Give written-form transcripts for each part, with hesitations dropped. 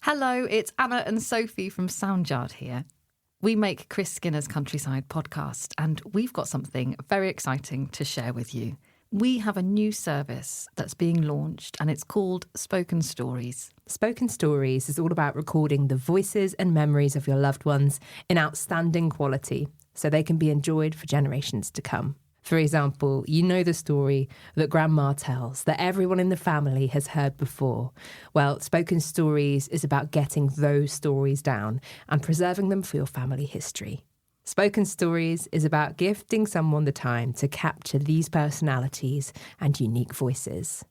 Hello, it's Anna and Sophie from Soundyard here. We make Chris Skinner's Countryside podcast, and we've got something very exciting to share with you. We have a new service that's being launched, and it's called Spoken Stories. Spoken Stories is all about recording the voices and memories of your loved ones in outstanding quality, so they can be enjoyed for generations to come. For example, you know the story that Grandma tells that everyone in the family has heard before. Well, Spoken Stories is about getting those stories down and preserving them for your family history. Spoken Stories is about gifting someone the time to capture these personalities and unique voices.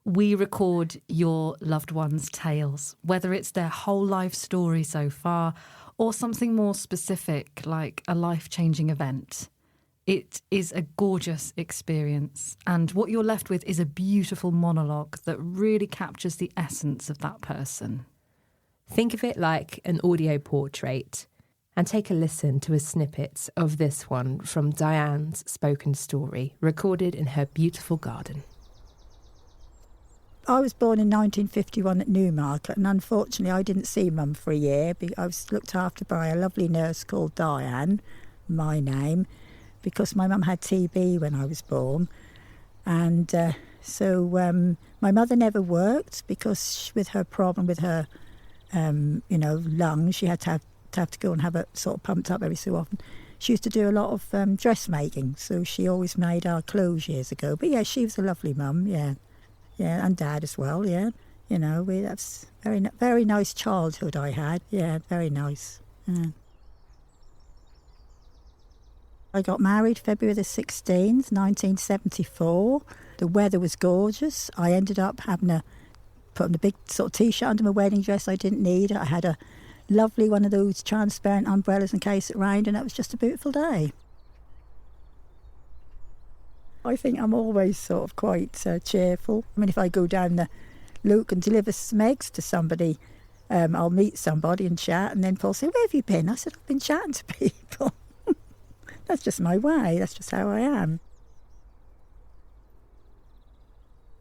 We record your loved ones' tales, whether it's their whole life story so far or something more specific like a life-changing event. It is a gorgeous experience, and what you're left with is a beautiful monologue that really captures the essence of that person. Think of it like an audio portrait, and take a listen to a snippet of this one from Diane's spoken story, recorded in her beautiful garden. I was born in 1951 at Newmarket, and unfortunately I didn't see Mum for a year. I was looked after by a lovely nurse called Diane, my name, because my mum had TB when I was born. And so my mother never worked because with her problem with her, lungs, she had to go and have it sort of pumped up every so often. She used to do a lot of dressmaking, so she always made our clothes years ago. But yeah, she was a lovely mum, yeah, and Dad as well, yeah. That's very nice childhood I had, yeah, very nice. Yeah. I got married February the 16th, 1974. The weather was gorgeous. I ended up having putting a big sort of T-shirt under my wedding dress I didn't need. I had a lovely one of those transparent umbrellas in case it rained, and it was just a beautiful day. I think I'm always sort of quite cheerful. I mean, if I go down the Luke and deliver some eggs to somebody, I'll meet somebody and chat, and then Paul say, "Where have you been?" I said, "I've been chatting to people." That's just my way. That's just how I am.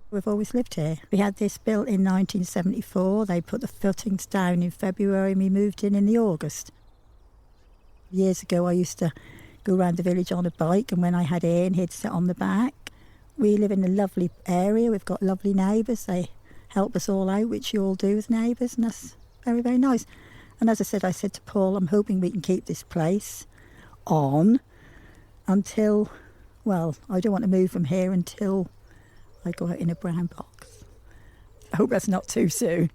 We've always lived here. We had this built in 1974. They put the footings down in February and we moved in the August. Years ago, I used to go around the village on a bike, and when I had Ian, he'd sit on the back. We live in a lovely area. We've got lovely neighbours. They help us all out, which you all do with neighbours, and that's very, very nice. And as I said to Paul, I'm hoping we can keep this place on until, well, I don't want to move from here until I go out in a brown box. I hope that's not too soon.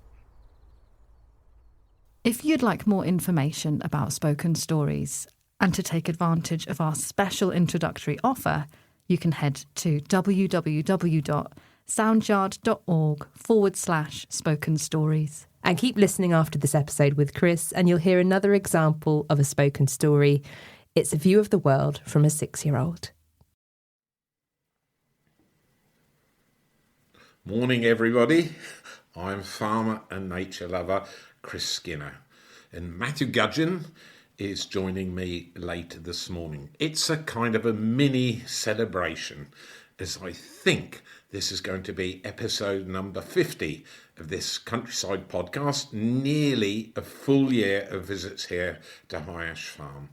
If you'd like more information about Spoken Stories and to take advantage of our special introductory offer, you can head to www.soundyard.org/spoken stories. And keep listening after this episode with Chris, and you'll hear another example of a spoken story. It's a view of the world from a 6-year-old. Morning, everybody. I'm farmer and nature lover Chris Skinner, and Matthew Gudgeon is joining me later this morning. It's a kind of a mini celebration, as I think this is going to be episode number 50 of this Countryside podcast, nearly a full year of visits here to High Ash Farm.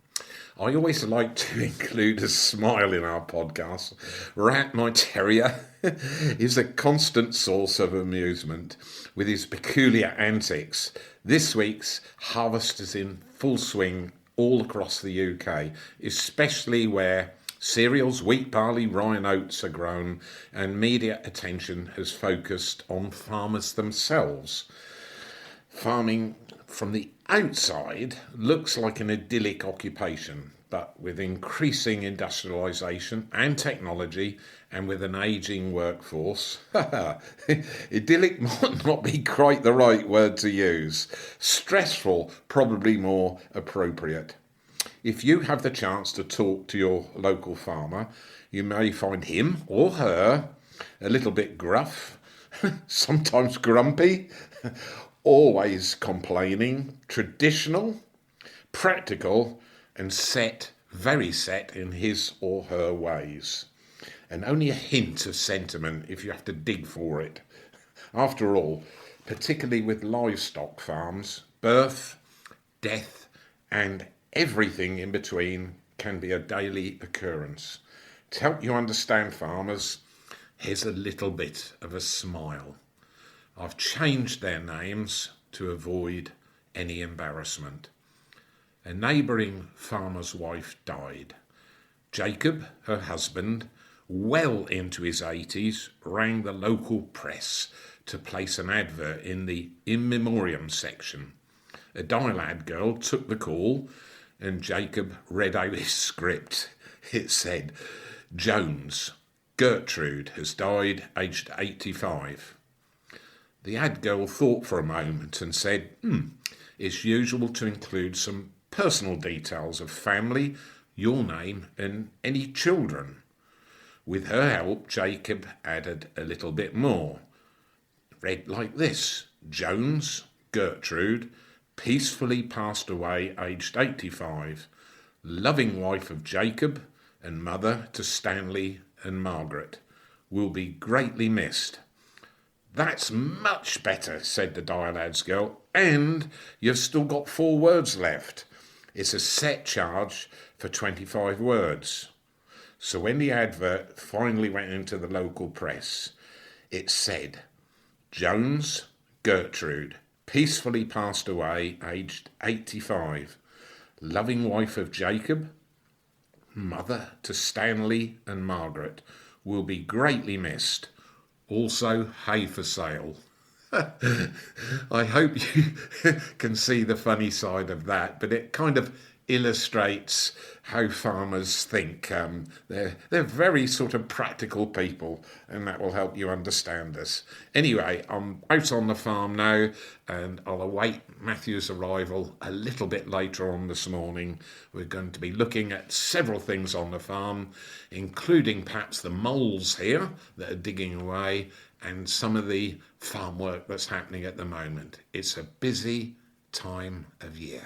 I always like to include a smile in our podcast. Rat, my terrier, is a constant source of amusement with his peculiar antics. This week's harvest is in full swing all across the UK, especially where cereals, wheat, barley, rye and oats are grown, and media attention has focused on farmers themselves. Farming from the outside looks like an idyllic occupation, but with increasing industrialisation and technology and with an ageing workforce, idyllic might not be quite the right word to use. Stressful, probably more appropriate. If you have the chance to talk to your local farmer, you may find him or her a little bit gruff, sometimes grumpy, always complaining, traditional, practical, and very set in his or her ways. And only a hint of sentiment if you have to dig for it. After all, particularly with livestock farms. Birth, death, and everything in between can be a daily occurrence. To help you understand farmers, here's a little bit of a smile. I've changed their names to avoid any embarrassment. A neighbouring farmer's wife died. Jacob, her husband, well into his 80s, rang the local press to place an advert in the in memoriam section. A dial-ad girl took the call and Jacob read out his script. It said, Jones, Gertrude has died, aged 85. The ad girl thought for a moment and said, it's usual to include some personal details of family, your name and any children. With her help, Jacob added a little bit more. Read like this, Jones, Gertrude, peacefully passed away, aged 85, loving wife of Jacob and mother to Stanley and Margaret, will be greatly missed. That's much better, said the dial-ads girl, and you've still got 4 words left. It's a set charge for 25 words. So when the advert finally went into the local press, it said, Jones, Gertrude, peacefully passed away, aged 85, loving wife of Jacob, mother to Stanley and Margaret, will be greatly missed. Also, hay for sale. I hope you can see the funny side of that, but it kind of illustrates how farmers think. They're very sort of practical people, and that will help you understand us. Anyway, I'm out on the farm now, and I'll await Matthew's arrival a little bit later on this morning. We're going to be looking at several things on the farm, including perhaps the moles here that are digging away, and some of the farm work that's happening at the moment. It's a busy time of year.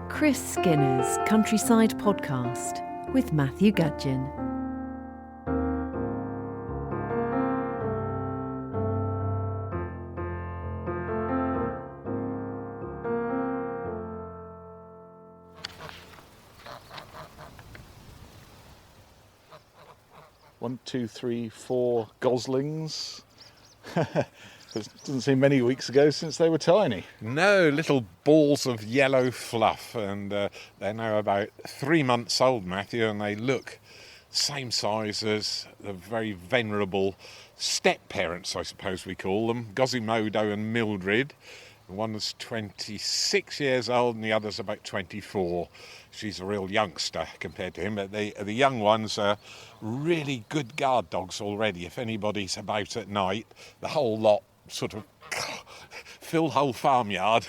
Chris Skinner's Countryside Podcast with Matthew Gudgeon. One, two, three, 4 goslings. It doesn't seem many weeks ago since they were tiny. No, little balls of yellow fluff, and they're now about 3 months old, Matthew, and they look same size as the very venerable step-parents, I suppose we call them, Quasimodo and Mildred. One is 26 years old and the other's about 24. She's a real youngster compared to him, but the young ones are really good guard dogs already. If anybody's about at night, the whole lot sort of fill the whole farmyard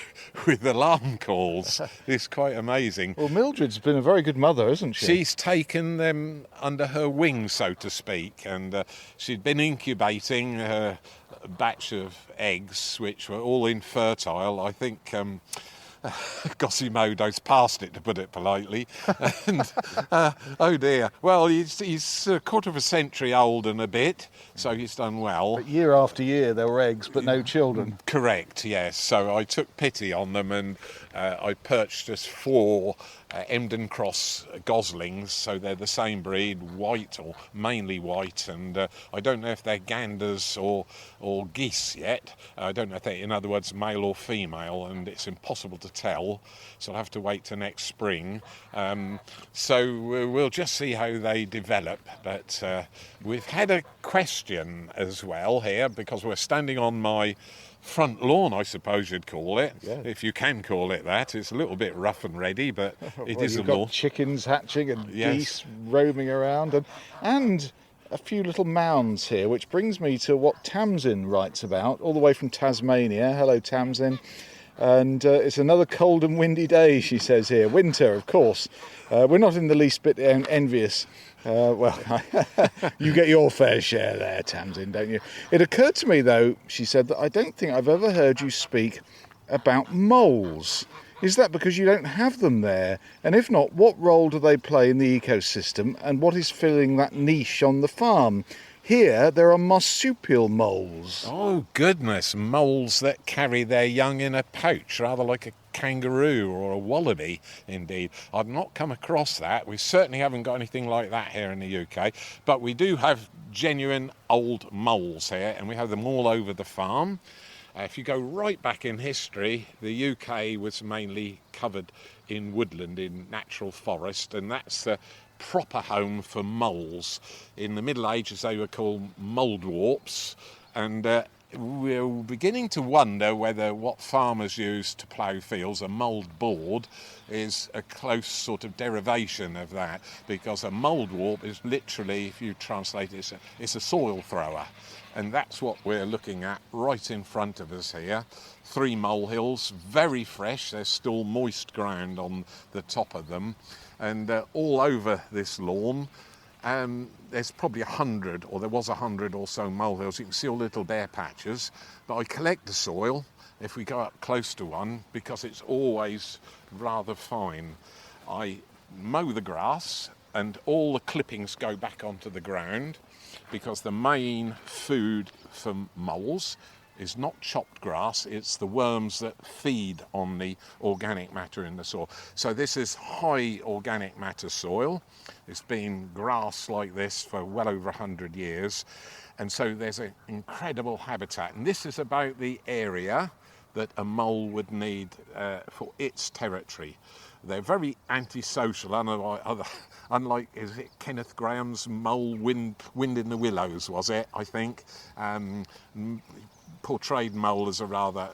with alarm calls. It's quite amazing. Well, Mildred's been a very good mother, hasn't she? She's taken them under her wing, so to speak, and she'd been incubating a batch of eggs, which were all infertile. I think Quasimodo's past it, to put it politely. And, oh dear. Well, he's a quarter of a century old and a bit, so he's done well. But year after year there were eggs, but no children. Correct, yes. So I took pity on them and I purchased 4 Emden Cross goslings, so they're the same breed, white or mainly white, and I don't know if they're ganders or geese yet. I don't know if they're, in other words, male or female, and it's impossible to tell, so I'll have to wait till next spring. So we'll just see how they develop, but we've had a question as well here, because we're standing on my front lawn, I suppose you'd call it, if you can call it that. It's a little bit rough and ready, but it is a lawn. You've got chickens hatching and geese roaming around, and a few little mounds here, which brings me to what Tamsin writes about, all the way from Tasmania. Hello, Tamsin. And it's another cold and windy day, she says here. Winter, of course. We're not in the least bit envious. Well, you get your fair share there, Tamsin, don't you? It occurred to me, though, she said, that I don't think I've ever heard you speak about moles. Is that because you don't have them there? And if not, what role do they play in the ecosystem, and what is filling that niche on the farm? Here, there are marsupial moles. Oh, goodness, moles that carry their young in a pouch, rather like a kangaroo or a wallaby, indeed. I've not come across that. We certainly haven't got anything like that here in the UK, but we do have genuine old moles here, and we have them all over the farm. If you go right back in history, the UK was mainly covered in woodland, in natural forest, and that's the proper home for moles. In the Middle Ages they were called moldwarps, and we're beginning to wonder whether what farmers use to plough fields, a mould board, is a close sort of derivation of that, because a moldwarp is literally, if you translate it, it's a soil thrower. And that's what we're looking at right in front of us here. 3 molehills, very fresh. There's still moist ground on the top of them. And all over this lawn, there's probably 100, or there was 100 or so molehills. You can see all little bare patches. But I collect the soil if we go up close to one, because it's always rather fine. I mow the grass, and all the clippings go back onto the ground, because the main food for moles is not chopped grass, it's the worms that feed on the organic matter in the soil. So this is high organic matter soil. It's been grass like this for well over 100 years. And so there's an incredible habitat. And this is about the area that a mole would need for its territory. They're very antisocial, unlike, is it Kenneth Graham's Mole Wind in the Willows, was it, I think? Portrayed mole as a rather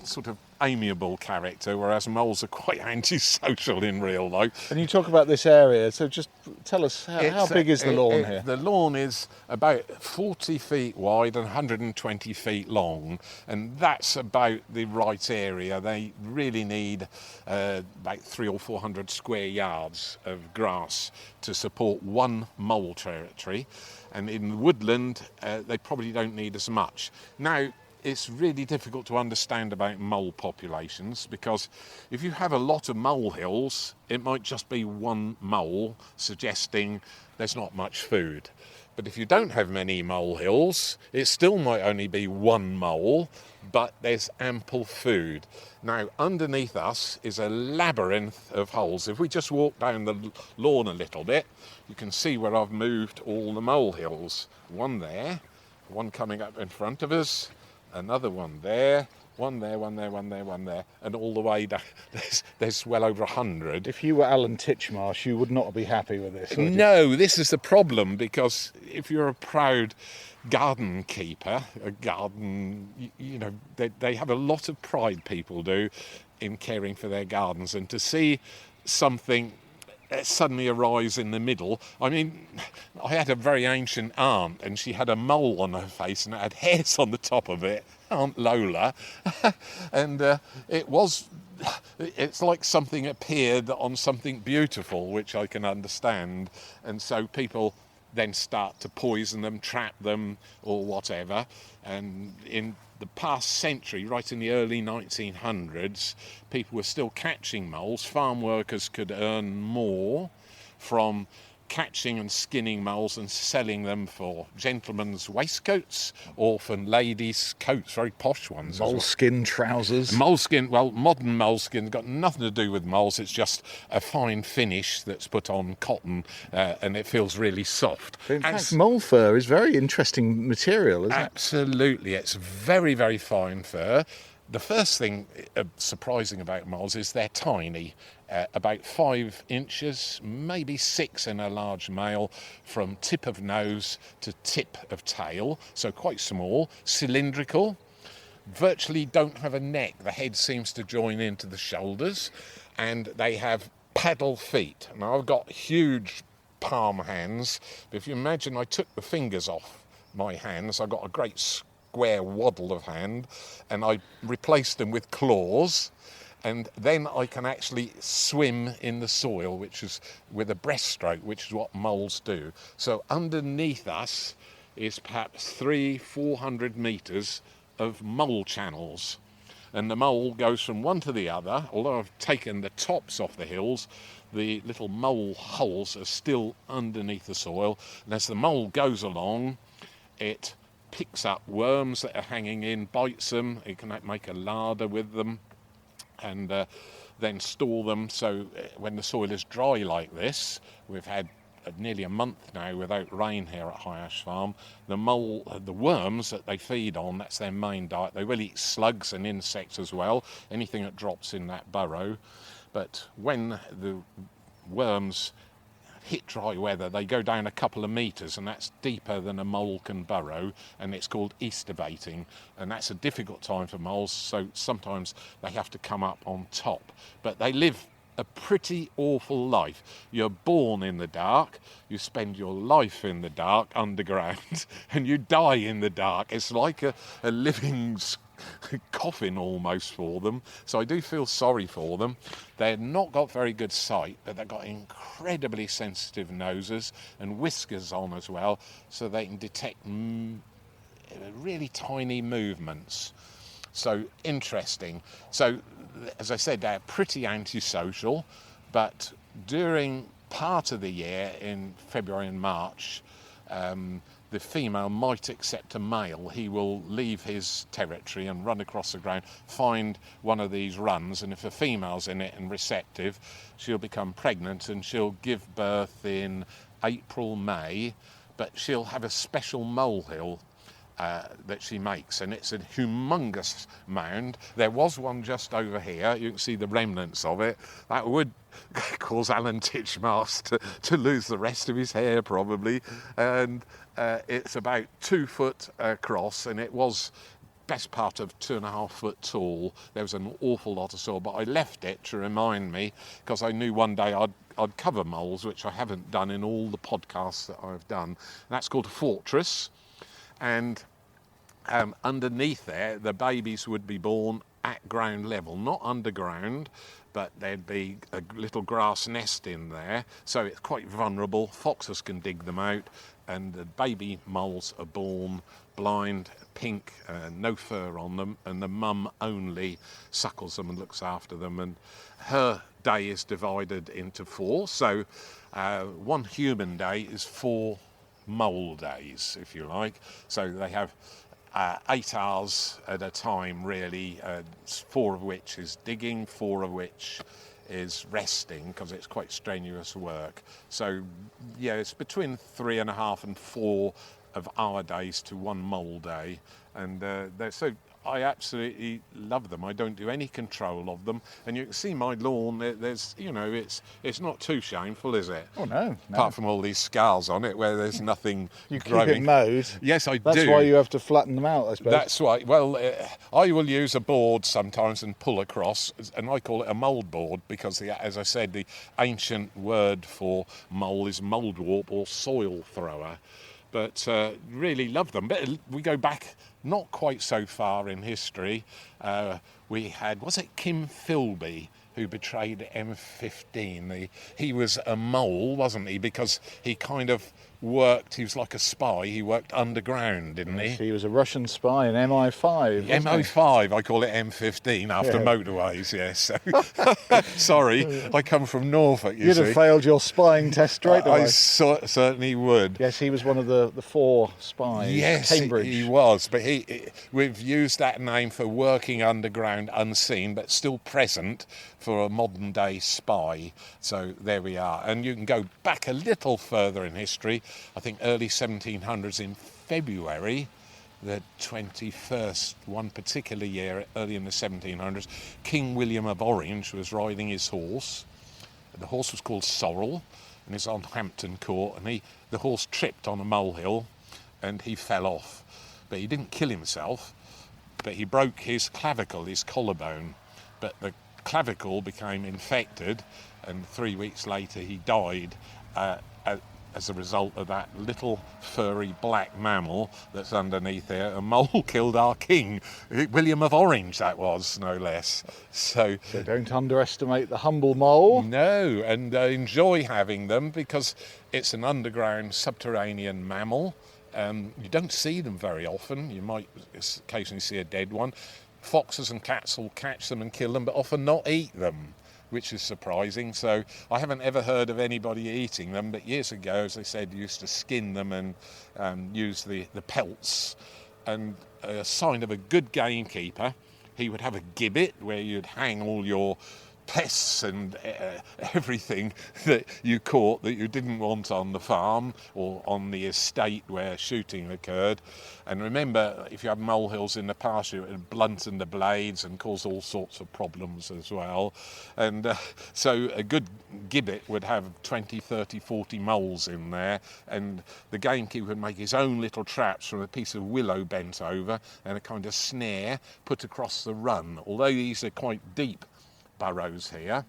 sort of amiable character, whereas moles are quite antisocial in real life. And you talk about this area, so just tell us, how big is the lawn here? The lawn is about 40 feet wide and 120 feet long, and that's about the right area. They really need about 300 or 400 square yards of grass to support one mole territory, and in woodland they probably don't need as much. Now, it's really difficult to understand about mole populations, because if you have a lot of molehills, it might just be one mole, suggesting there's not much food. But if you don't have many molehills, it still might only be one mole, but there's ample food. Now, underneath us is a labyrinth of holes. If we just walk down the lawn a little bit, you can see where I've moved all the molehills. One there, one coming up in front of us, another one there, one there, one there, one there, one there, and all the way down. There's well over 100. If you were Alan Titchmarsh, you would not be happy with this, would you? No, this is the problem, because if you're a proud garden keeper, a garden, you know, they have a lot of pride, people do, in caring for their gardens, and to see something suddenly arise in the middle. I mean, I had a very ancient aunt, and she had a mole on her face and it had hairs on the top of it, Aunt Lola, and it's like something appeared on something beautiful, which I can understand, and so people then start to poison them, trap them, or whatever. And in the past century, right in the early 1900s, people were still catching moles. Farm workers could earn more from catching and skinning moles and selling them for gentlemen's waistcoats or for ladies' coats, very posh ones. Moleskin trousers. Moleskin, well, modern moleskin's got nothing to do with moles. It's just a fine finish that's put on cotton, and it feels really soft. But in fact, mole fur is very interesting material, isn't it? Absolutely. It's very, very fine fur. The first thing surprising about moles is they're tiny, about 5 inches, maybe 6 in a large male, from tip of nose to tip of tail, so quite small, cylindrical, virtually don't have a neck. The head seems to join into the shoulders, and they have paddle feet. Now, I've got huge palm hands, but if you imagine I took the fingers off my hands, I've got a great square waddle of hand, and I replaced them with claws, and then I can actually swim in the soil, which is with a breaststroke, which is what moles do. So underneath us is perhaps 300-400 metres of mole channels. and the mole goes from one to the other. Although I've taken the tops off the hills, the little mole holes are still underneath the soil, and as the mole goes along, it picks up worms that are hanging in, bites them, it can make a larder with them, and then store them. So when the soil is dry like this, we've had nearly a month now without rain here at High Ash Farm, the worms that they feed on, that's their main diet. They will eat slugs and insects as well, anything that drops in that burrow. But when the worms hit dry weather, they go down a couple of metres, and that's deeper than a mole can burrow, and it's called estivating, and that's a difficult time for moles, so sometimes they have to come up on top. But they live a pretty awful life. You're born in the dark, you spend your life in the dark underground, and you die in the dark. It's like a living coffin almost for them. So I do feel sorry for them. They've not got very good sight, but they've got incredibly sensitive noses and whiskers on as well, so they can detect really tiny movements. So interesting. So as I said, they're pretty antisocial, but during part of the year, in February and March, the female might accept a male. He will leave his territory and run across the ground, find one of these runs, and if a female's in it and receptive, she'll become pregnant and she'll give birth in April, May, but she'll have a special molehill that she makes, and it's a humongous mound. There was one just over here, you can see the remnants of it. That would cause Alan Titchmarsh to lose the rest of his hair probably, and it's about 2 foot across, and it was best part of 2.5 foot tall. There was an awful lot of soil, but I left it to remind me, because I knew one day I'd cover moles, which I haven't done in all the podcasts that I've done. And that's called a fortress. And underneath there, the babies would be born at ground level, not underground, but there'd be a little grass nest in there, so it's quite vulnerable. Foxes can dig them out, and the baby moles are born blind, pink, no fur on them, and the mum only suckles them and looks after them, and her day is divided into 4. So one human day is 4 mole days, if you like. So they have 8 hours at a time, really, 4 of which is digging, 4 of which is resting, because it's quite strenuous work. So, yeah, it's between 3.5 and 4 of our days to 1 mole day, and so I absolutely love them. I don't do any control of them, and you can see my lawn. There's, it's not too shameful, is it? Oh no. Apart from all these scars on it where there's nothing You keep growing. it mowed. Yes, I do. That's why you have to flatten them out, I suppose. That's right. Well, I will use a board sometimes and pull across, and I call it a mould board because, as I said, the ancient word for mole is mouldwarp or soil thrower. But really love them. But we go back not quite so far in history. We had, was it Kim Philby who betrayed M15? He was a mole, wasn't he? Because he kind of worked, he was like a spy, he worked underground, didn't he? He was a Russian spy in MI5. MI5, I call it M15 after motorways, yes. Sorry, I come from Norfolk, You'd have failed your spying test straight away. I certainly would. Yes, he was one of the 4 spies. Yes, Cambridge. he was, but we've used that name for working underground unseen, but still present for a modern day spy. So there we are. And you can go back a little further in history. I think early 1700s in February, the 21st, one particular year, early in the 1700s, King William of Orange was riding his horse. The horse was called Sorrel, and he's on Hampton Court, and the horse tripped on a molehill, and he fell off. But he didn't kill himself, but he broke his clavicle, his collarbone. But the clavicle became infected, and 3 weeks later he died as a result of that little furry black mammal that's underneath there. A mole killed our king, William of Orange, that was, no less. So don't underestimate the humble mole. No, and enjoy having them because it's an underground subterranean mammal. You don't see them very often. You might occasionally see a dead one. foxes and cats will catch them and kill them, but often not eat them, which is surprising. So I haven't ever heard of anybody eating them, but years ago, as they said, you used to skin them and use the pelts. And a sign of a good gamekeeper, he would have a gibbet where you'd hang all your pests and everything that you caught that you didn't want on the farm or on the estate where shooting occurred. And remember, if you have molehills in the pasture, it would blunten the blades and cause all sorts of problems as well. And so a good gibbet would have 20, 30, 40 moles in there, and the gamekeeper would make his own little traps from a piece of willow bent over and a kind of snare put across the run. Although these are quite deep burrows here,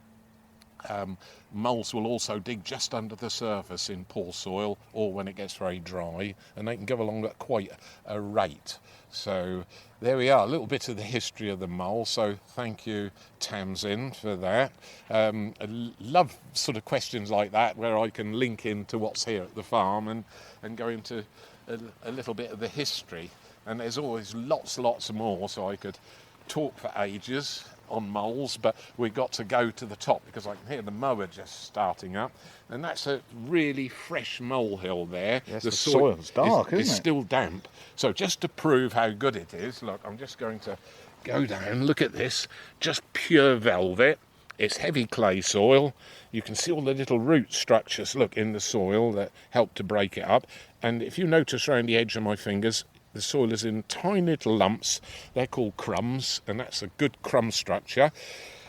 moles will also dig just under the surface in poor soil or when it gets very dry, and they can go along at quite a rate. So there we are, a little bit of the history of the mole. So thank you, Tamsin, for that. I love sort of questions like that where I can link into what's here at the farm and go into a little bit of the history. And there's always lots more, so I could talk for ages on moles, but we got to go to the top because I can hear the mower just starting up, and that's a really fresh molehill there. Yes, the soil's dark, isn't it? It's still damp. So just to prove how good it is, look, I'm just going to go down, look at this, just pure velvet. It's heavy clay soil. You can see all the little root structures, look, in the soil that help to break it up. And if you notice around the edge of my fingers, the soil is in tiny little lumps. They're called crumbs, and that's a good crumb structure.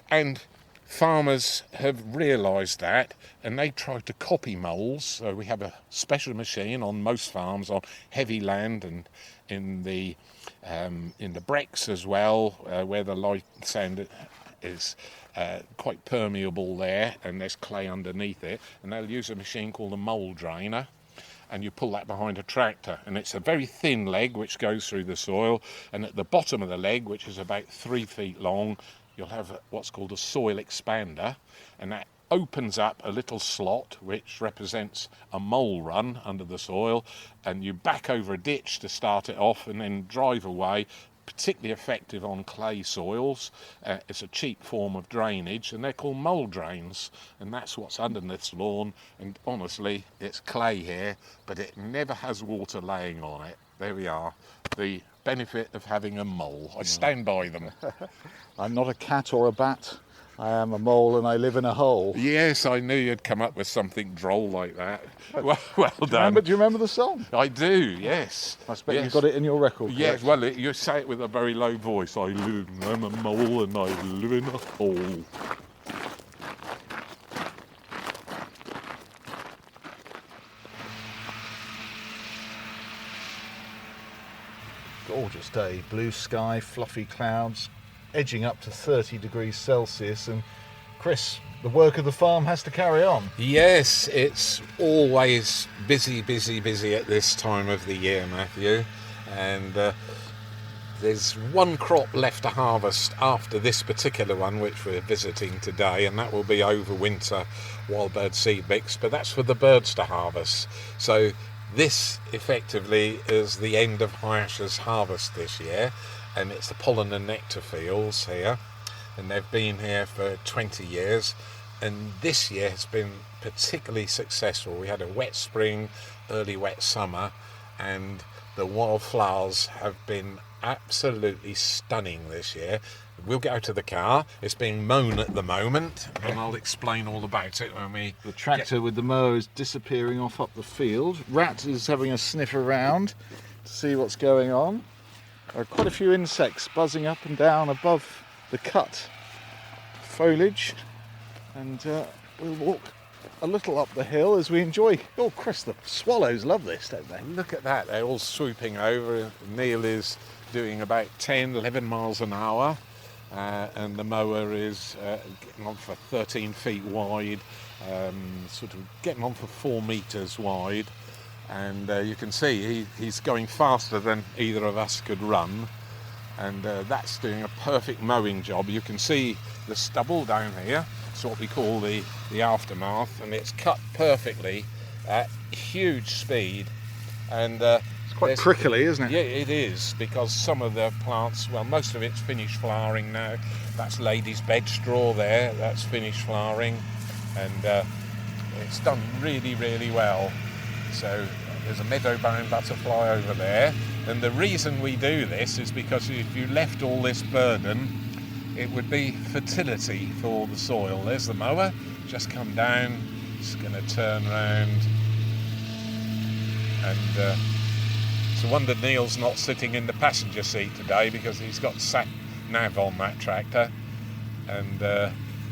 And farmers have realised that, and they try to copy moles. So we have a special machine on most farms on heavy land and in the brecks as well, where the light sand is quite permeable there, and there's clay underneath it. And they'll use a machine called a mole drainer, and you pull that behind a tractor, and it's a very thin leg which goes through the soil, and at the bottom of the leg, which is about 3 feet long, you'll have what's called a soil expander, and that opens up a little slot which represents a mole run under the soil, and you back over a ditch to start it off and then drive away. Particularly effective on clay soils. It's a cheap form of drainage, and they're called mole drains, and that's what's under this lawn. And honestly, it's clay here, but it never has water laying on it. There we are, the benefit of having a mole. I stand by them. I'm not a cat or a bat. I am a mole and I live in a hole. Yes, I knew you'd come up with something droll like that. Well done. Do you remember the song? I do, yes. I expect you've got it in your record. Yes, well, you say it with a very low voice. I'm a mole and I live in a hole. Gorgeous day, blue sky, fluffy clouds, edging up to 30 degrees Celsius, and Chris, the work of the farm has to carry on. Yes, it's always busy at this time of the year, Matthew, and there's one crop left to harvest after this particular one which we're visiting today, and that will be over winter wild bird seed mix, but that's for the birds to harvest. So this effectively is the end of Hiasha's harvest this year, and it's the pollen and nectar fields here, and they've been here for 20 years, and this year has been particularly successful. We had a wet spring, early wet summer, and the wildflowers have been absolutely stunning this year. We'll get out of the car. It's being mown at the moment, and I'll explain all about it when we... The tractor with the mower is disappearing off up the field. Rat is having a sniff around to see what's going on. There are quite a few insects buzzing up and down above the cut foliage, and we'll walk a little up the hill as we enjoy... Oh, Chris, the swallows love this, don't they? Look at that, they're all swooping over. Neil is doing about 10, 11 miles an hour, and the mower is getting on for 13 feet wide, sort of getting on for 4 metres wide. And you can see he's going faster than either of us could run, and that's doing a perfect mowing job. You can see the stubble down here. It's what we call the aftermath, and it's cut perfectly at huge speed, and It's Quite prickly, isn't it? Yeah, it is, because some of the plants, well, most of it's finished flowering now. That's lady's bed straw there, that's finished flowering, and it's done really, really well. So there's a meadow-bound butterfly over there, and the reason we do this is because if you left all this burden, it would be fertility for the soil. There's the mower, just come down, it's going to turn round, and it's a wonder Neil's not sitting in the passenger seat today, because he's got sat nav on that tractor, and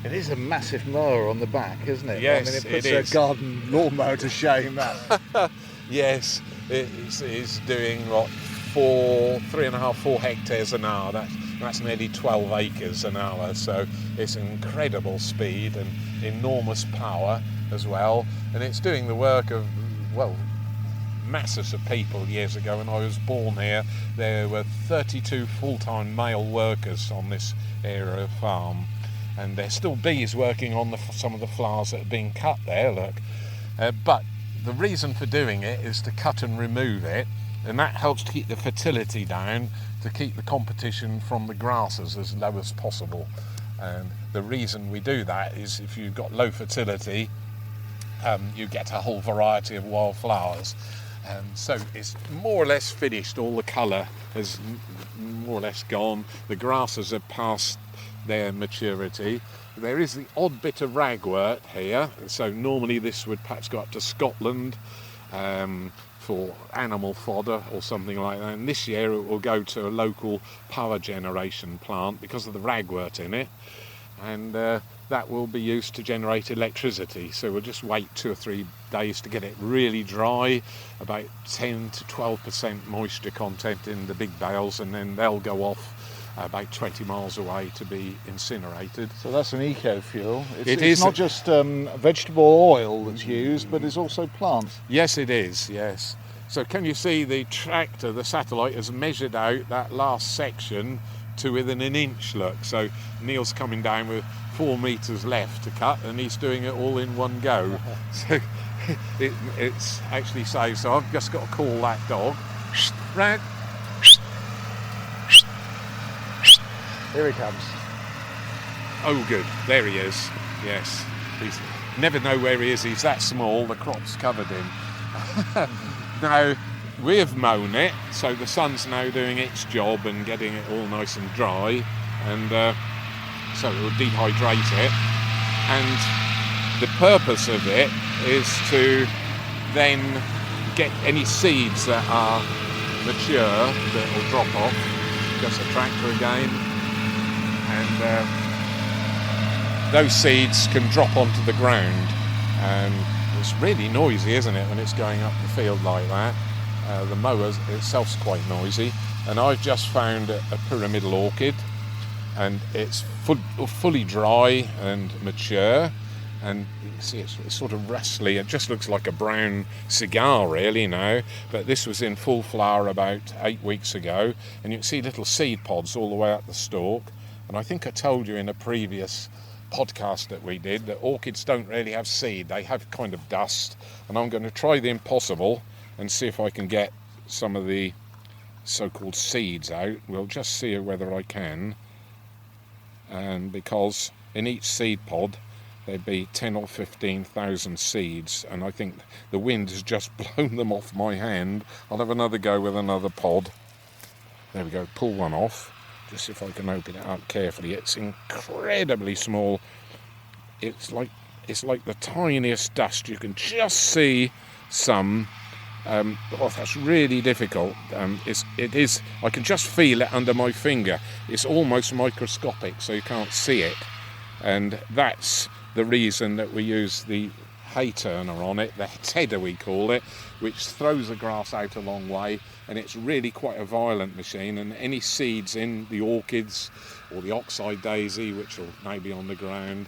It is a massive mower on the back, isn't it? Yes, I mean, it puts it is. a garden lawnmower to shame, that. yes, it's doing what, 3.5, 4 hectares an hour. That's nearly 12 acres an hour. So it's incredible speed and enormous power as well. And it's doing the work of, well, masses of people. Years ago when I was born here, there were 32 full-time male workers on this area of farm, and there's still bees working on some of the flowers that are being cut there, look. But the reason for doing it is to cut and remove it, and that helps to keep the fertility down, to keep the competition from the grasses as low as possible. And the reason we do that is if you've got low fertility, you get a whole variety of wildflowers. So it's more or less finished. All the colour is more or less gone. The grasses have passed their maturity. There is the odd bit of ragwort here, so normally this would perhaps go up to Scotland for animal fodder or something like that, and this year it will go to a local power generation plant because of the ragwort in it, and that will be used to generate electricity. So we'll just wait 2 or 3 days to get it really dry, about 10 to 12% moisture content in the big bales, and then they'll go off about 20 miles away to be incinerated. So that's an eco-fuel. It it's is not just vegetable oil that's used, but it's also plants. Yes, it is, yes. So can you see the tractor, the satellite, has measured out that last section to within an inch, look. So Neil's coming down with 4 metres left to cut, and he's doing it all in one go. So it's actually safe. So I've just got to call that dog. Right. Here he comes. Oh, good. There he is. Yes. He's never know where he is. He's that small. The crop's covered him. Now, we've mown it, so the sun's now doing its job and getting it all nice and dry, and so it will dehydrate it. And the purpose of it is to then get any seeds that are mature that will drop off. Just a tractor again. And those seeds can drop onto the ground, and it's really noisy, isn't it, when it's going up the field like that. The mower itself's quite noisy, and I've just found a pyramidal orchid, and it's fully dry and mature, and you can see it's sort of rustly. It just looks like a brown cigar really now, but this was in full flower about 8 weeks ago, and you can see little seed pods all the way up the stalk. And I think I told you in a previous podcast that we did that orchids don't really have seed, they have kind of dust, and I'm going to try the impossible and see if I can get some of the so-called seeds out. We'll just see whether I can, and because in each seed pod there'd be 10 or 15,000 seeds, and I think the wind has just blown them off my hand. I'll have another go with another pod. There we go, pull one off. Just see if I can open it up carefully. It's incredibly small. It's like the tiniest dust. You can just see some. That's really difficult. It is. I can just feel it under my finger. It's almost microscopic, so you can't see it. And that's the reason that we use the hay turner on it, the tedder we call it, which throws the grass out a long way, and it's really quite a violent machine, and any seeds in the orchids or the oxeye daisy, which will now be on the ground,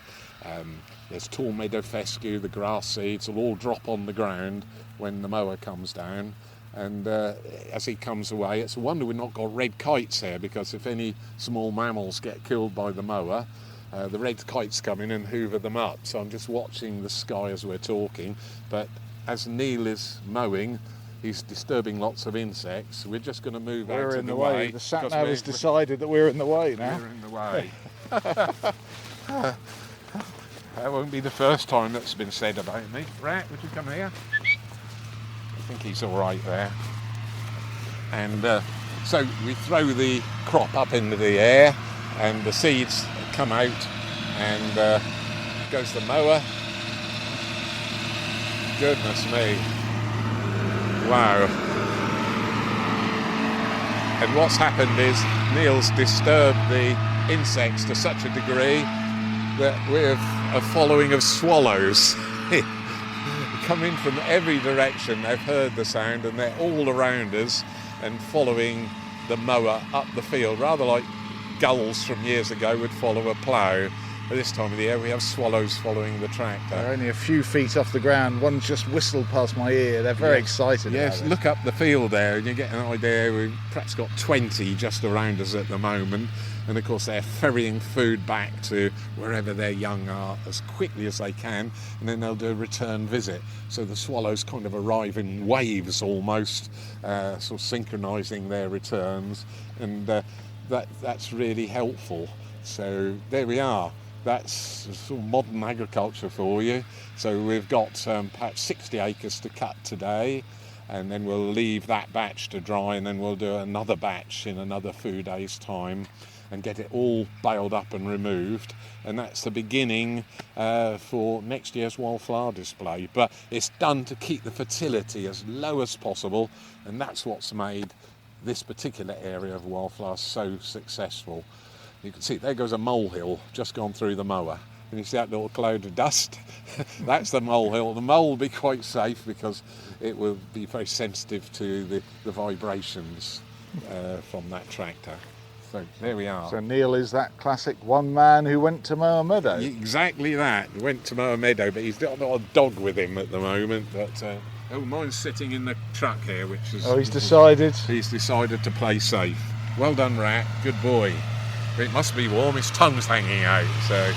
there's tall meadow fescue, the grass seeds will all drop on the ground when the mower comes down, and as he comes away, it's a wonder we've not got red kites here, because if any small mammals get killed by the mower, the red kites come in and hoover them up. So I'm just watching the sky as we're talking, but as Neil is mowing, he's disturbing lots of insects. We're just going to move out We're of in the the way. way. The sat because nav has decided that we're in the way now. We're in the way. That won't be the first time that's been said about me. Rat, would you come here? I think he's all right there. And so we throw the crop up into the air, and the seeds come out, and goes the mower. Goodness me. Wow. And what's happened is Neil's disturbed the insects to such a degree that we have a following of swallows. Come in from every direction. They've heard the sound and they're all around us and following the mower up the field, rather like gulls from years ago would follow a plough. At this time of the year we have swallows following the tractor. They're only a few feet off the ground. One just whistled past my ear. They're very excited Yes, about it. look up the field there and you get an idea. We've perhaps got 20 just around us at the moment, and of course they're ferrying food back to wherever their young are as quickly as they can, and then they'll do a return visit. So the swallows kind of arrive in waves almost, sort of synchronising their returns, and that's really helpful. So there we are. That's sort of modern agriculture for you. So we've got perhaps 60 acres to cut today, and then we'll leave that batch to dry, and then we'll do another batch in another few days' time and get it all baled up and removed. And that's the beginning for next year's wildflower display. But it's done to keep the fertility as low as possible, and that's what's made this particular area of wildflowers so successful. You can see there goes a molehill just gone through the mower. And you see that little cloud of dust? That's the molehill. The mole will be quite safe because it will be very sensitive to the vibrations from that tractor. So there we are. So Neil is that classic one man who went to mow a meadow. Exactly that. He went to mow a meadow, but he's got a dog with him at the moment. But mine's sitting in the truck here, which is... Oh, he's decided. He's decided to play safe. Well done, Rat. Good boy. It must be warm. His tongue's hanging out, so...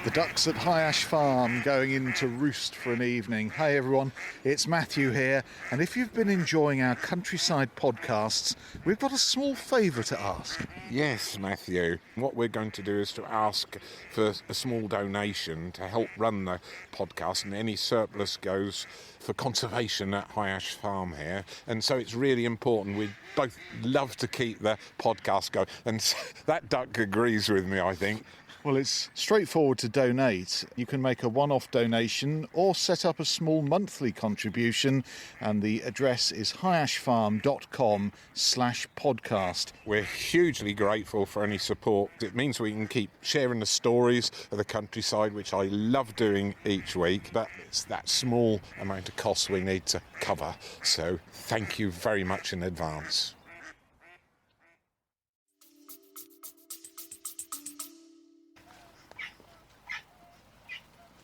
The ducks at High Ash Farm going in to roost for an evening. Hey everyone, it's Matthew here, and if you've been enjoying our countryside podcasts, we've got a small favour to ask. Yes, Matthew. What we're going to do is to ask for a small donation to help run the podcast, and any surplus goes for conservation at High Ash Farm here. And so it's really important. We both love to keep the podcast going, and that duck agrees with me, I think. Well, it's straightforward to donate. You can make a one-off donation or set up a small monthly contribution, and the address is highashfarm.com/podcast. We're hugely grateful for any support. It means we can keep sharing the stories of the countryside, which I love doing each week, but it's that small amount of cost we need to cover. So thank you very much in advance.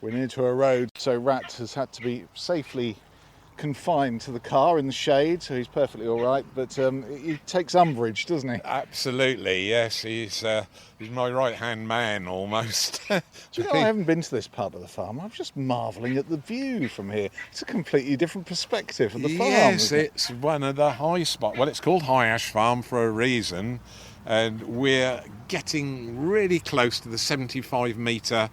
We're near to a road, so Rat has had to be safely confined to the car in the shade, so he's perfectly all right, but he takes umbrage, doesn't he? Absolutely, yes. He's my right-hand man, almost. Do you know, I haven't been to this part of the farm. I'm just marvelling at the view from here. It's a completely different perspective of the farm. Yes, isn't it? it's one of the high spots. Well, it's called High Ash Farm for a reason, and we're getting really close to the 75-metre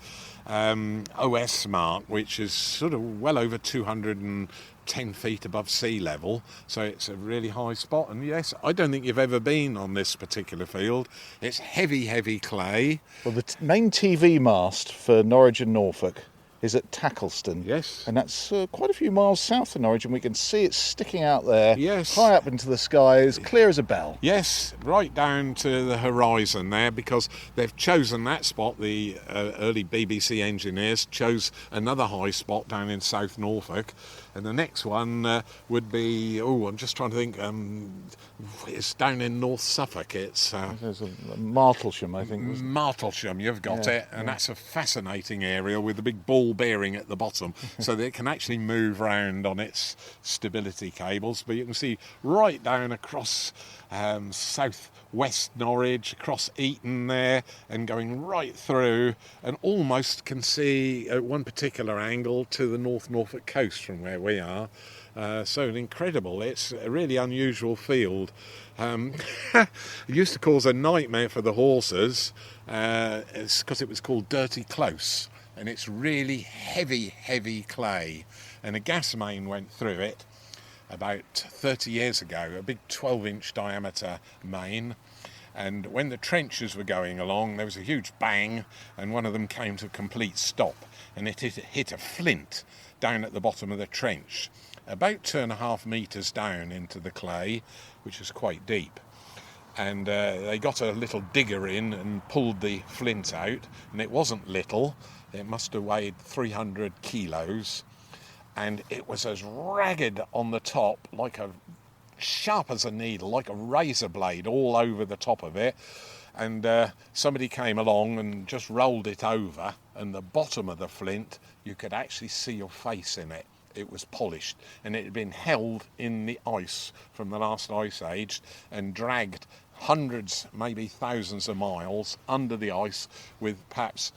OS mark, which is sort of well over 210 feet above sea level, so it's a really high spot. And yes, I don't think you've ever been on this particular field. It's heavy clay. Well, the main TV mast for Norwich and Norfolk is at Tackleston. Yes. And that's quite a few miles south of Norwich, and we can see it sticking out there, Yes. high up into the sky, as clear as a bell. Yes, right down to the horizon there, because they've chosen that spot. The early BBC engineers chose another high spot down in South Norfolk, and the next one would be, I'm just trying to think, it's down in North Suffolk. It's There's a Martlesham, I think. Martlesham, you've got it, and that's a fascinating area with a big ball bearing at the bottom, so that it can actually move round on its stability cables. But you can see right down across south west Norwich, across Eton there, and going right through, and almost can see at one particular angle to the North Norfolk coast from where we are. So incredible. It's a really unusual field. It used to cause a nightmare for the horses. It's because it was called Dirty Close, and it's really heavy clay, and a gas main went through it about 30 years ago, a big 12-inch diameter main. And when the trenches were going along, there was a huge bang, and one of them came to a complete stop, and it hit a flint down at the bottom of the trench, about 2.5 metres down into the clay, which is quite deep. And they got a little digger in and pulled the flint out, and it wasn't little. It must have weighed 300 kilos, and it was as ragged on the top, like a sharp as a needle, like a razor blade all over the top of it. And somebody came along and just rolled it over, and the bottom of the flint, you could actually see your face in it. It was polished, and it had been held in the ice from the last ice age and dragged hundreds, maybe thousands of miles under the ice with perhaps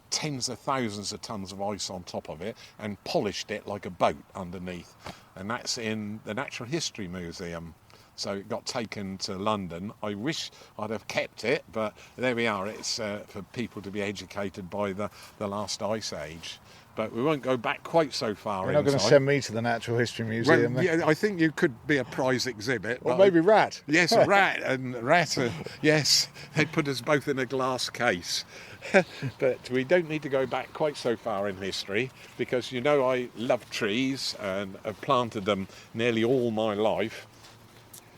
tens of thousands of tons of ice on top of it, and polished it like a boat underneath. And that's in the Natural History Museum. So it got taken to London. I wish I'd have kept it, but there we are. It's for people to be educated by the last ice age. But we won't go back quite so far. You're not going to send me to the Natural History Museum? Well, yeah, I think you could be a prize exhibit. Or maybe Rat. Yes, Rat. Yes, they'd put us both in a glass case. But we don't need to go back quite so far in history, because I love trees and have planted them nearly all my life.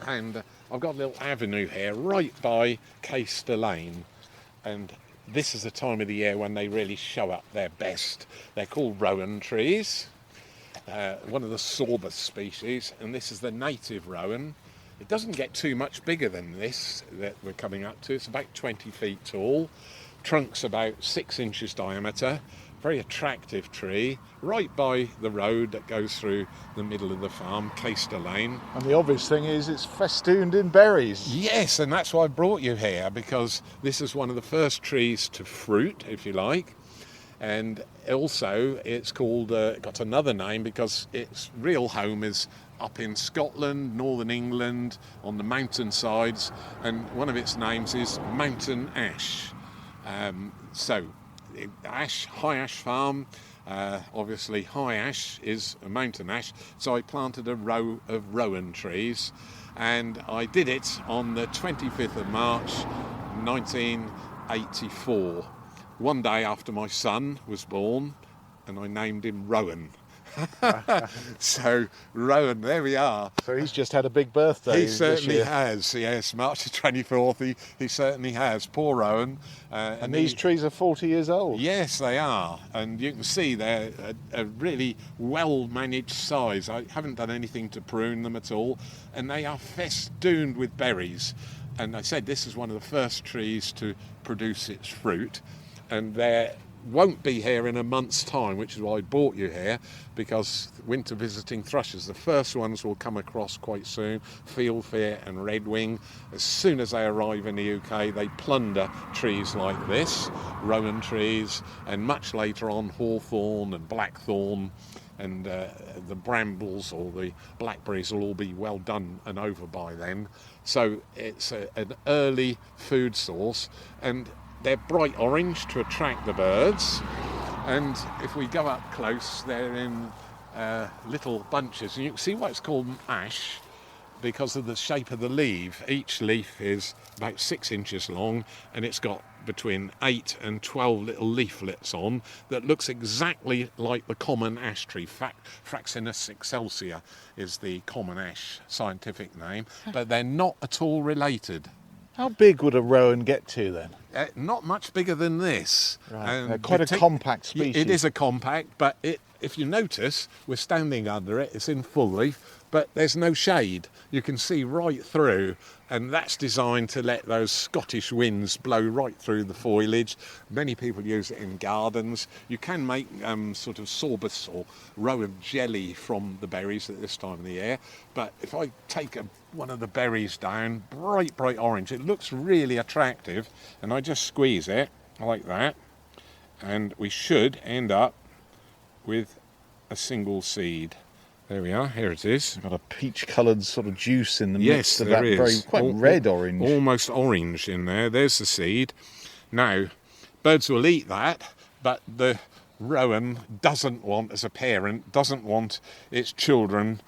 And I've got a little avenue here right by Caister Lane, and this is the time of the year when they really show up their best. They're called rowan trees, one of the Sorbus species, and this is the native rowan. It doesn't get too much bigger than this that we're coming up to. It's about 20 feet tall, trunk's about 6 inches diameter, very attractive tree, right by the road that goes through the middle of the farm, Caister Lane. And the obvious thing is it's festooned in berries. Yes, and that's why I brought you here, because this is one of the first trees to fruit, if you like. And also it's called, got another name because its real home is up in Scotland, northern England, on the mountain sides, and one of its names is Mountain Ash. High Ash Farm, obviously High Ash is a mountain ash, so I planted a row of rowan trees, and I did it on the 25th of March 1984, one day after my son was born, and I named him Rowan. So Rowan, there we are. So he's just had a big birthday. He certainly has, yes, March the 24th, he certainly has, poor Rowan. And these trees are 40 years old. Yes, they are, and you can see they're a really well-managed size. I haven't done anything to prune them at all, and they are festooned with berries. And I said this is one of the first trees to produce its fruit, and they're won't be here in a month's time, which is why I brought you here, because winter visiting thrushes, the first ones will come across quite soon, fieldfare and redwing. As soon as they arrive in the UK, they plunder trees like this, rowan trees, and much later on hawthorn and blackthorn, and the brambles or the blackberries will all be well done and over by then. So it's an early food source, and they're bright orange to attract the birds, and if we go up close, they're in little bunches, and you can see why it's called ash, because of the shape of the leaf. Each leaf is about 6 inches long, and it's got between 8 and 12 little leaflets on that looks exactly like the common ash tree. Fraxinus excelsior is the common ash scientific name, but they're not at all related. How big would a rowan get to then? Not much bigger than this. Right. They're quite a compact species. It is a compact, but if you notice, we're standing under it, it's in full leaf, but there's no shade. You can see right through, and that's designed to let those Scottish winds blow right through the foliage. Many people use it in gardens. You can make sort of sorbus or rowan jelly from the berries at this time of the year, but if I take one of the berries down, bright orange, it looks really attractive, and I just squeeze it like that, and we should end up with a single seed. There we are, here it is. Got a peach-coloured sort of juice in the yes, midst of there that is. very quite red orange. Almost orange in there. There's the seed. Now, birds will eat that, but the rowan doesn't want, as a parent, doesn't want its children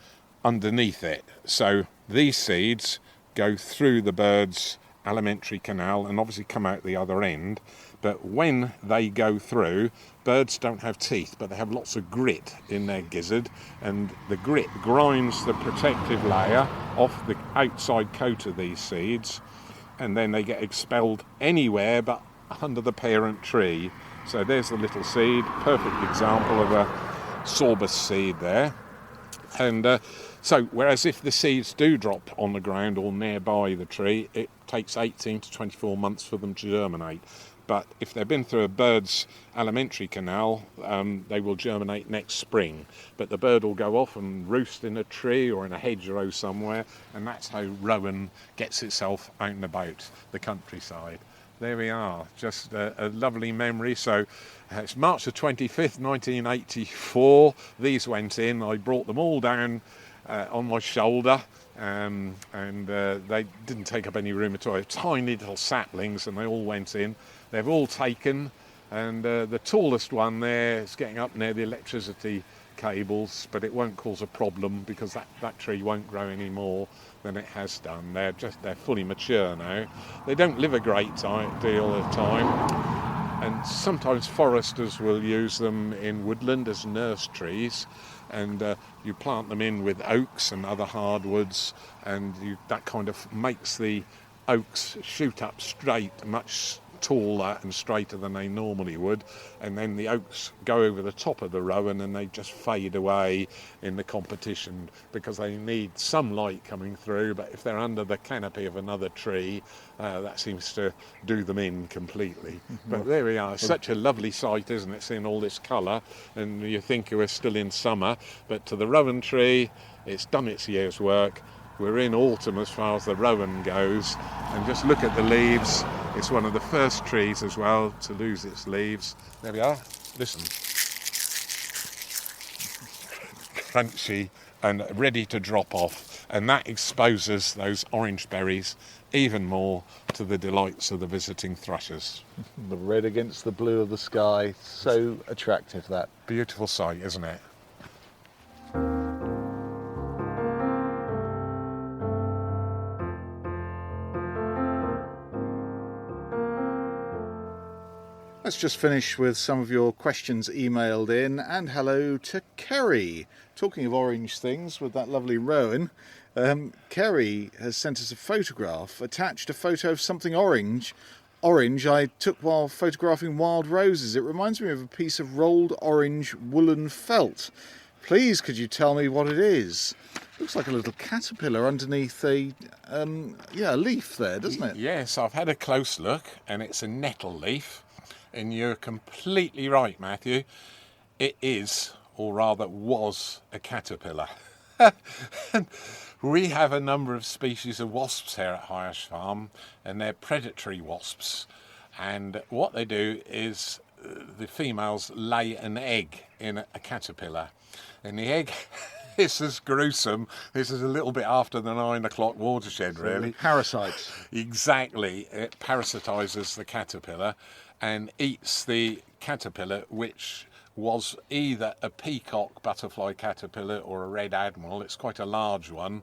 underneath it. So these seeds go through the bird's alimentary canal and obviously come out the other end. But when they go through, birds don't have teeth, but they have lots of grit in their gizzard, and the grit grinds the protective layer off the outside coat of these seeds, and then they get expelled anywhere but under the parent tree. So there's the little seed, perfect example of a sorbus seed there. And so, whereas if the seeds do drop on the ground or nearby the tree, it takes 18 to 24 months for them to germinate. But if they've been through a bird's alimentary canal, they will germinate next spring. But the bird will go off and roost in a tree or in a hedgerow somewhere, and that's how rowan gets itself out and about the countryside. There we are, just a lovely memory. So it's March the 25th, 1984. These went in. I brought them all down on my shoulder. And they didn't take up any room at all. They're tiny little saplings, and they all went in. They've all taken, and the tallest one there is getting up near the electricity cables, but it won't cause a problem because that tree won't grow any more than it has done. They're fully mature now. They don't live a great deal of time, and sometimes foresters will use them in woodland as nurse trees. And you plant them in with oaks and other hardwoods, and that kind of makes the oaks shoot up straight, much taller and straighter than they normally would, and then the oaks go over the top of the rowan and they just fade away in the competition because they need some light coming through. But if they're under the canopy of another tree, that seems to do them in completely. But there we are. Such a lovely sight, isn't it, seeing all this colour, and you think we're still in summer, but to the rowan tree it's done its year's work. We're in autumn as far as the rowan goes, and just look at the leaves. It's one of the first trees as well to lose its leaves. There we are. Listen. Crunchy and ready to drop off, and that exposes those orange berries even more to the delights of the visiting thrushes. The red against the blue of the sky, so attractive, that. Beautiful sight, isn't it? Let's just finish with some of your questions emailed in, and hello to Kerry. Talking of orange things with that lovely rowan, Kerry has sent us a photograph, attached a photo of something orange I took while photographing wild roses. It reminds me of a piece of rolled orange woolen felt. Please, could you tell me what it is? Looks like a little caterpillar underneath a leaf there, doesn't it? Yes, I've had a close look, and it's a nettle leaf. And you're completely right, Matthew. It is, or rather was, a caterpillar. We have a number of species of wasps here at Hyash Farm, and they're predatory wasps. And what they do is the females lay an egg in a caterpillar. And the egg is as gruesome. This is a little bit after the 9 o'clock watershed, really. Parasites. Exactly. It parasitises the caterpillar and eats the caterpillar, which was either a peacock butterfly caterpillar or a red admiral. It's quite a large one,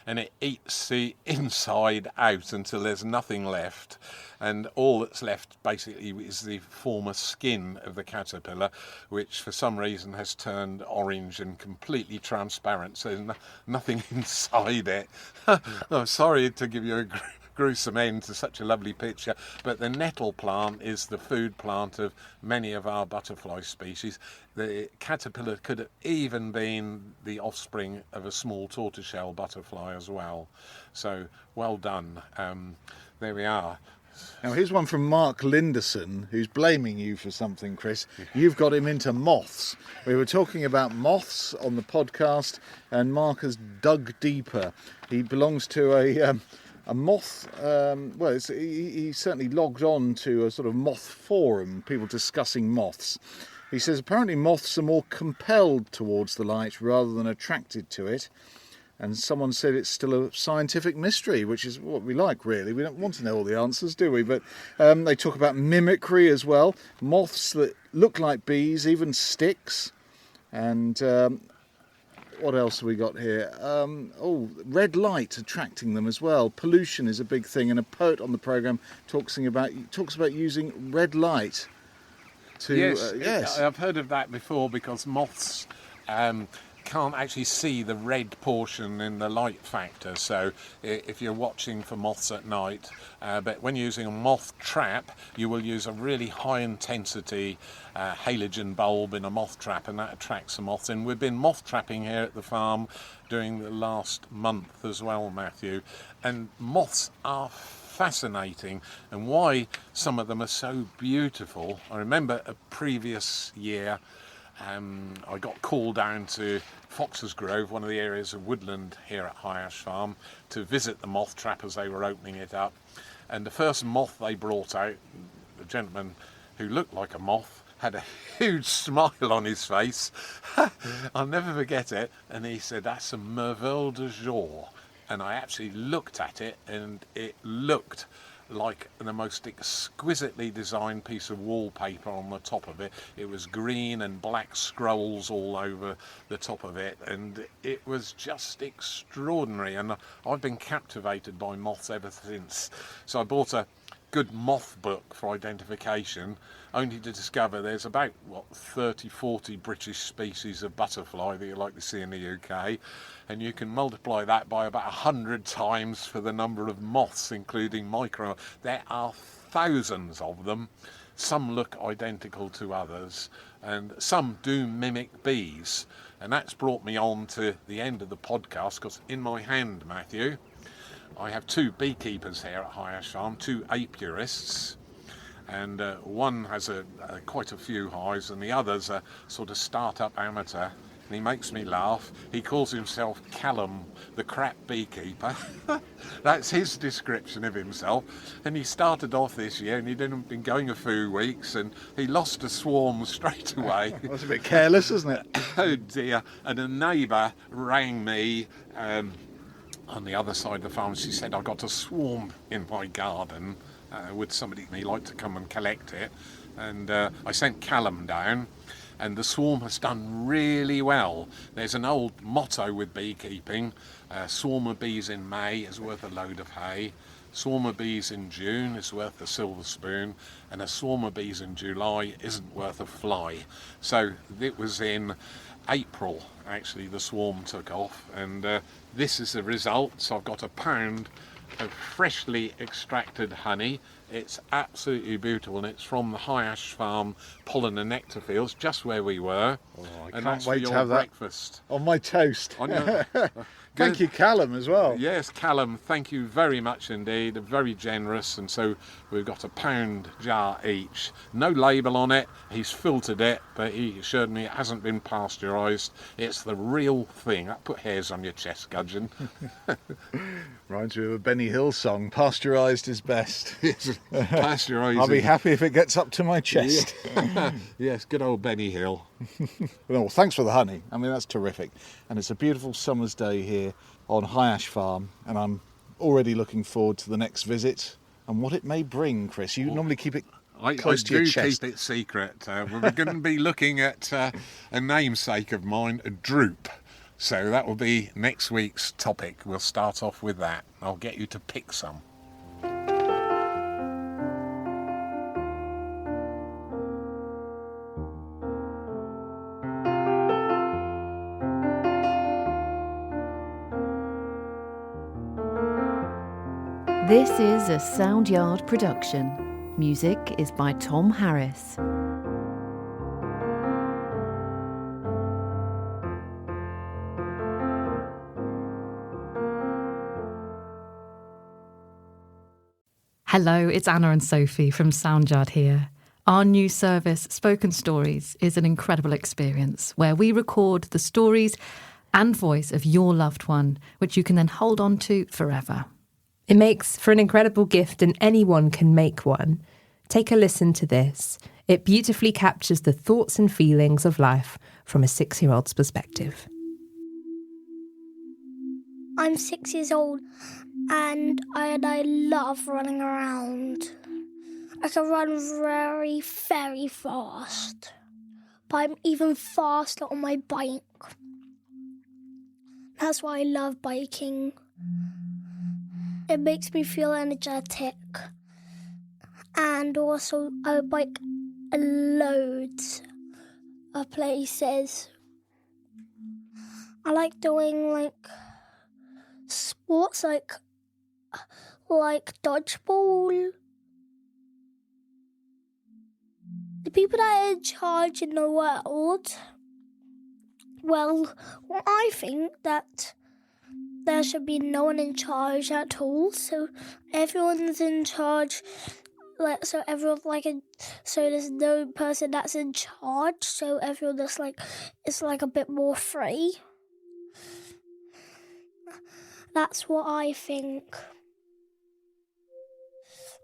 and it eats the inside out until there's nothing left, and all that's left basically is the former skin of the caterpillar, which for some reason has turned orange and completely transparent, so there's nothing inside it. I'm sorry to give you a gruesome end to such a lovely picture, but the nettle plant is the food plant of many of our butterfly species. The caterpillar could have even been the offspring of a small tortoiseshell butterfly as well. So well done. There we are. Now here's one from Mark Linderson, who's blaming you for something, Chris. You've got him into moths. We were talking about moths on the podcast, and Mark has dug deeper. He belongs to a moth, he certainly logged on to a sort of moth forum, people discussing moths. He says apparently moths are more compelled towards the light rather than attracted to it. And someone said it's still a scientific mystery, which is what we like, really. We don't want to know all the answers, do we? But they talk about mimicry as well. Moths that look like bees, even sticks. And what else have we got here? Red light attracting them as well. Pollution is a big thing, and a poet on the programme talks about using red light to... Yes, I've heard of that before, because moths can't actually see the red portion in the light factor, so if you're watching for moths at night, but when using a moth trap, you will use a really high intensity halogen bulb in a moth trap, and that attracts the moths. And we've been moth trapping here at the farm during the last month as well, Matthew, and moths are fascinating, and why some of them are so beautiful. I remember a previous year I got called down to Foxes Grove, one of the areas of woodland here at High Ash Farm, to visit the moth trap as they were opening it up. And the first moth they brought out, the gentleman who looked like a moth, had a huge smile on his face. I'll never forget it. And he said, "That's a Merveille de Jour." And I actually looked at it, and it looked like the most exquisitely designed piece of wallpaper on the top of it. It was green and black scrolls all over the top of it, and it was just extraordinary, and I've been captivated by moths ever since. So I bought a good moth book for identification, only to discover there's about 30-40 British species of butterfly that you like to see in the UK, and you can multiply that by about 100 times for the number of moths, including micro. There are thousands of them. Some look identical to others, and some do mimic bees. And that's brought me on to the end of the podcast, because in my hand, Matthew, I have two beekeepers here at High Ash Farm, two apiarists, and one has quite a few hives, and the other's a sort of start-up amateur, and he makes me laugh. He calls himself Callum, the crap beekeeper. That's his description of himself. And he started off this year, and he'd been going a few weeks, and he lost a swarm straight away. That's a bit careless, isn't it? Oh dear. And a neighbour rang me on the other side of the farm. She said, "I got a swarm in my garden. Would somebody like to come and collect it?" And I sent Callum down, and the swarm has done really well. There's an old motto with beekeeping: swarm of bees in May is worth a load of hay, swarm of bees in June is worth a silver spoon, and a swarm of bees in July isn't worth a fly. So it was in April, actually, the swarm took off, and this is the result. So I've got a pound of freshly extracted honey. It's absolutely beautiful, and it's from the High Ash Farm pollen and nectar fields, just where we were. I can't wait to have breakfast. That on my toast. On your, Thank you, Callum, as well. Yes, Callum, thank you very much indeed. Very generous, and so we've got a pound jar each. No label on it. He's filtered it, but he assured me it hasn't been pasteurised. It's the real thing. That put hairs on your chest, Gudgeon. Reminds me of a Benny Hill song, "Pasteurised is best." Pasteurised. I'll be happy if it gets up to my chest. Yes, good old Benny Hill. Well, thanks for the honey. I mean, that's terrific. And it's a beautiful summer's day here on High Ash Farm, and I'm already looking forward to the next visit and what it may bring, Chris. You normally keep it I close to do your chest. keep it secret. We're going to be looking at a namesake of mine, a droop. So that will be next week's topic. We'll start off with that. I'll get you to pick some. This is a Soundyard production. Music is by Tom Harris. Hello, it's Anna and Sophie from Soundyard here. Our new service, Spoken Stories, is an incredible experience where we record the stories and voice of your loved one, which you can then hold on to forever. It makes for an incredible gift, and anyone can make one. Take a listen to this. It beautifully captures the thoughts and feelings of life from a 6-year-old's perspective. I'm 6 years old and I love running around. I can run very, very fast, but I'm even faster on my bike. That's why I love biking. It makes me feel energetic. And also I bike loads of places. I like doing sports like dodgeball. The people that are in charge in the world, well, I think that there should be no one in charge at all. So everyone's in charge. So there's no person that's in charge. So everyone is it's a bit more free. That's what I think.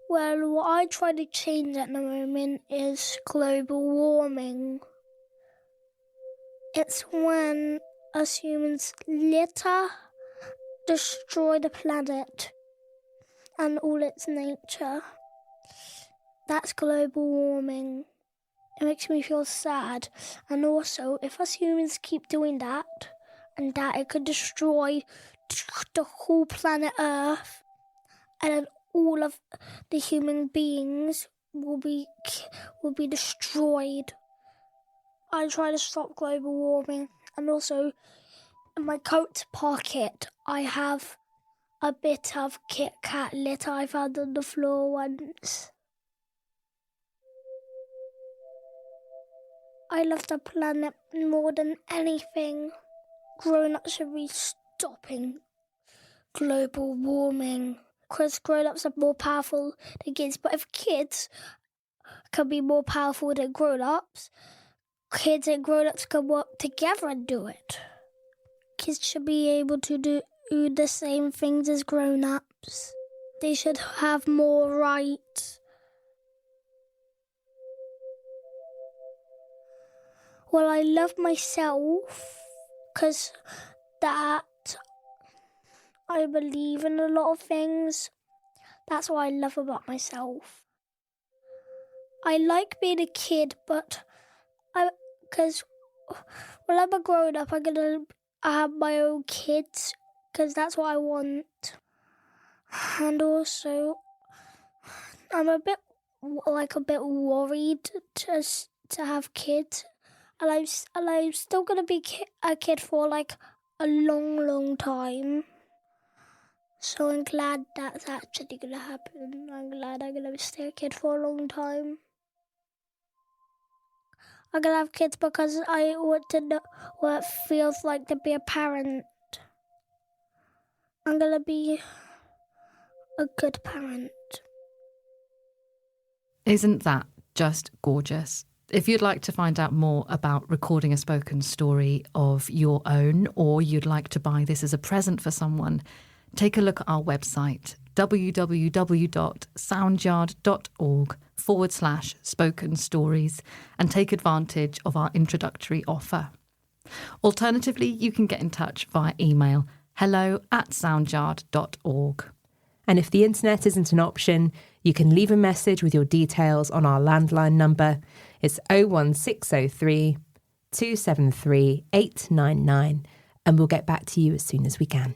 Well, what I try to change at the moment is global warming. It's when us humans litter, destroy the planet and all its nature. That's global warming. It makes me feel sad. And also, if us humans keep doing that, it could destroy the whole planet Earth, and then all of the human beings will be destroyed. I try to stop global warming, and also in my coat pocket I have a bit of Kit Kat litter I found on the floor once. I love the planet more than anything. Grown-ups should be stopping global warming, because grown-ups are more powerful than kids. But if kids can be more powerful than grown-ups, kids and grown-ups can work together and do it. Kids should be able to do the same things as grown-ups. They should have more rights. Well, I love myself because that I believe in a lot of things. That's what I love about myself. I like being a kid, but because when I'm a grown up, I have my own kids, because that's what I want. And also, I'm a bit worried to have kids, and I'm still gonna be a kid for a long, long time. So I'm glad that's actually gonna happen. I'm glad I'm gonna stay a kid for a long time. I'm gonna have kids because I want to know what it feels like to be a parent. I'm gonna be a good parent. Isn't that just gorgeous? If you'd like to find out more about recording a spoken story of your own, or you'd like to buy this as a present for someone, take a look at our website, www.soundyard.org/spoken stories, and take advantage of our introductory offer. Alternatively, you can get in touch via email, hello@soundyard.org. And if the internet isn't an option, you can leave a message with your details on our landline number. It's 01603 273 899, and we'll get back to you as soon as we can.